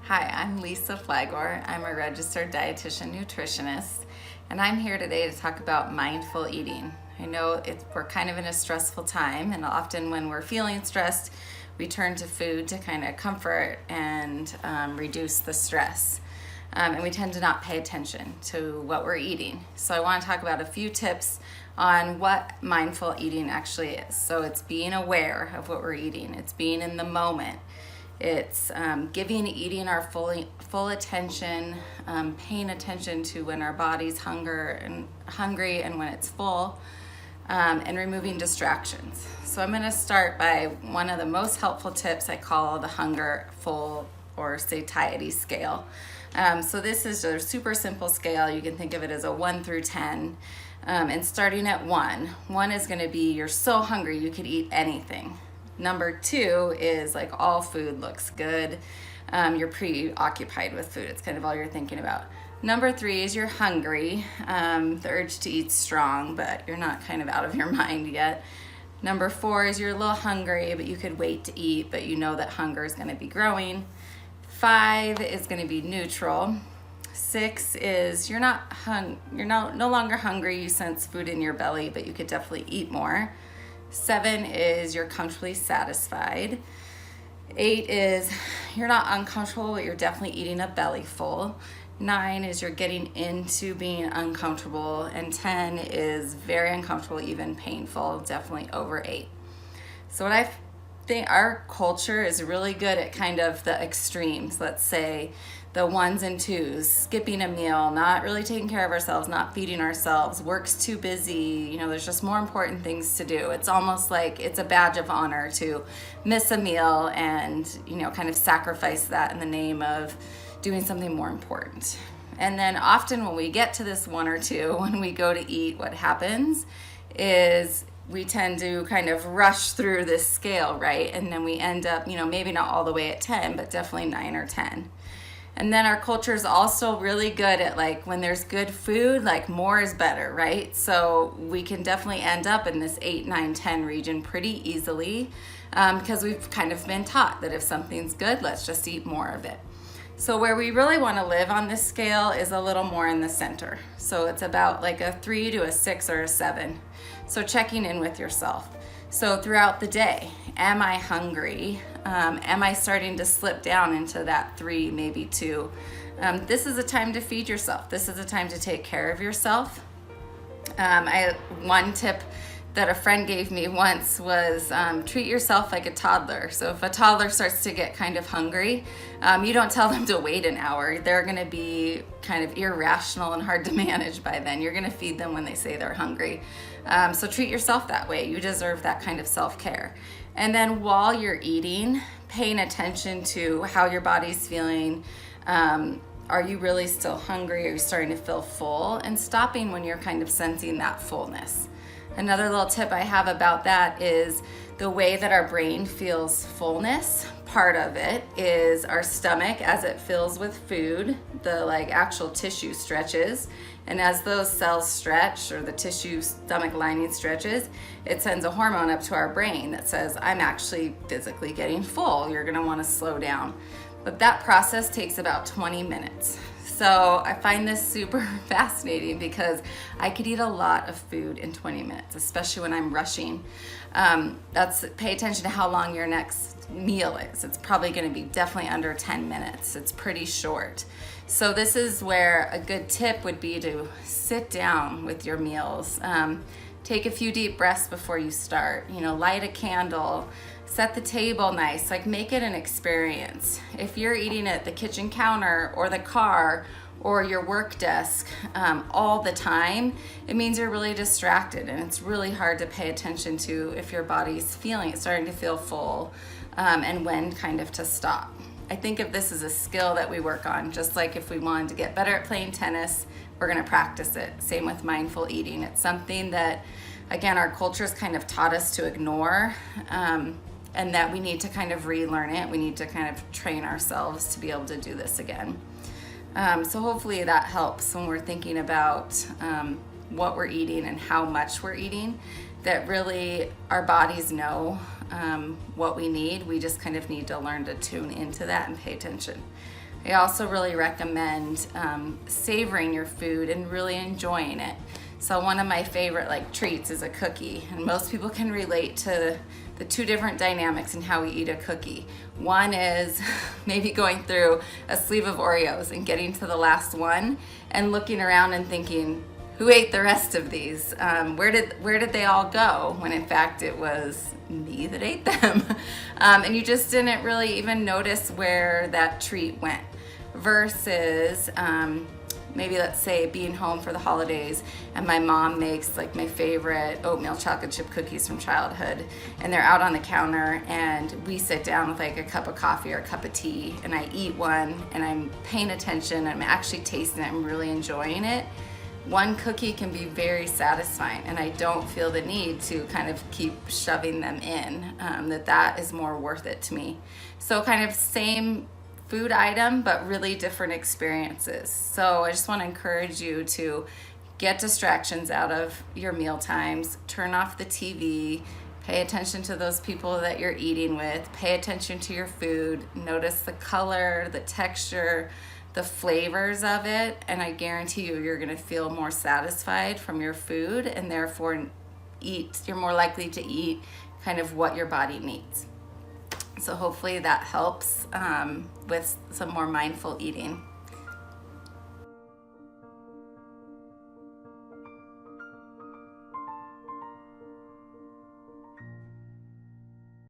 Hi, I'm Lisa Flagor. I'm a registered dietitian nutritionist, and I'm here today to talk about mindful eating. I know we're kind of in a stressful time, and often when we're feeling stressed, we turn to food to kind of comfort and reduce the stress. And we tend to not pay attention to what we're eating. So I want to talk about a few tips on what mindful eating actually is. So it's being aware of what we're eating. It's being in the moment. It's giving eating our full attention, paying attention to when our body's hungry and when it's full, and removing distractions. So I'm going to start by one of the most helpful tips I call the hunger, full, or satiety scale. So this is a super simple scale. You can think of it as a 1 through 10. And starting at 1. 1 is going to be you're so hungry you could eat anything. Number 2 is like all food looks good. You're preoccupied with food. It's kind of all you're thinking about. Number 3 is you're hungry. The urge to eat strong, but you're not kind of out of your mind yet. Number 4 is you're a little hungry, but you could wait to eat, but you know that hunger is going to be growing. 5 is going to be neutral. 6 is you're no longer hungry. You sense food in your belly, but you could definitely eat more. 7 is you're comfortably satisfied. 8 is you're not uncomfortable, but you're definitely eating a belly full. 9 is you're getting into being uncomfortable. And 10 is very uncomfortable, even painful, definitely over 8. So what I think our culture is really good at kind of the extremes. Let's say the 1s and 2s, skipping a meal, not really taking care of ourselves, not feeding ourselves, work's too busy, there's just more important things to do. It's almost like it's a badge of honor to miss a meal and, kind of sacrifice that in the name of doing something more important. And then often when we get to this 1 or 2, when we go to eat, what happens is we tend to kind of rush through this scale, right? And then we end up, maybe not all the way at 10, but definitely 9 or 10. And then our culture is also really good at when there's good food, more is better, right? So we can definitely end up in this 8, 9, 10 region pretty easily because we've kind of been taught that if something's good, let's just eat more of it. So where we really want to live on this scale is a little more in the center. So it's about a 3 to a 6 or a 7. So checking in with yourself. So throughout the day, am I hungry? Am I starting to slip down into that 3, maybe 2? This is a time to feed yourself. This is a time to take care of yourself. One tip that a friend gave me once was treat yourself like a toddler. So if a toddler starts to get kind of hungry, you don't tell them to wait an hour. They're going to be kind of irrational and hard to manage by then. You're going to feed them when they say they're hungry. So treat yourself that way. You deserve that kind of self-care. And then while you're eating, paying attention to how your body's feeling. Are you really still hungry? Are you starting to feel full? And stopping when you're kind of sensing that fullness. Another little tip I have about that is the way that our brain feels fullness. Part of it is our stomach as it fills with food, the actual tissue stretches. And as those cells stretch or the tissue stomach lining stretches, it sends a hormone up to our brain that says, I'm actually physically getting full. You're gonna wanna slow down. But that process takes about 20 minutes. So I find this super fascinating because I could eat a lot of food in 20 minutes, especially when I'm rushing. Pay attention to how long your next meal is. It's probably going to be definitely under 10 minutes. It's pretty short. So this is where a good tip would be to sit down with your meals. Take a few deep breaths before you start. Light a candle. Set the table nice, make it an experience. If you're eating at the kitchen counter or the car or your work desk all the time, it means you're really distracted and it's really hard to pay attention to if your body's starting to feel full and when kind of to stop. I think of this as a skill that we work on, just like if we wanted to get better at playing tennis, we're gonna practice it. Same with mindful eating. It's something that, again, our culture's kind of taught us to ignore. And that we need to kind of relearn it. We need to kind of train ourselves to be able to do this again. So hopefully that helps when we're thinking about what we're eating and how much we're eating, that really our bodies know what we need. We just kind of need to learn to tune into that and pay attention. I also really recommend savoring your food and really enjoying it. So one of my favorite treats is a cookie, and most people can relate to the two different dynamics in how we eat a cookie. One is maybe going through a sleeve of Oreos and getting to the last one and looking around and thinking, who ate the rest of these? Where did they all go? When in fact it was me that ate them. And you just didn't really even notice where that treat went. Versus maybe, let's say, being home for the holidays and my mom makes my favorite oatmeal chocolate chip cookies from childhood, and they're out on the counter and we sit down with a cup of coffee or a cup of tea, and I eat one and I'm paying attention, I'm actually tasting it, I'm really enjoying it. One cookie can be very satisfying, and I don't feel the need to kind of keep shoving them in, that is more worth it to me. So kind of same food item, but really different experiences. So I just want to encourage you to get distractions out of your meal times, turn off the TV, pay attention to those people that you're eating with, pay attention to your food, notice the color, the texture, the flavors of it, and I guarantee you're gonna feel more satisfied from your food, and therefore you're more likely to eat kind of what your body needs. So hopefully that helps with some more mindful eating.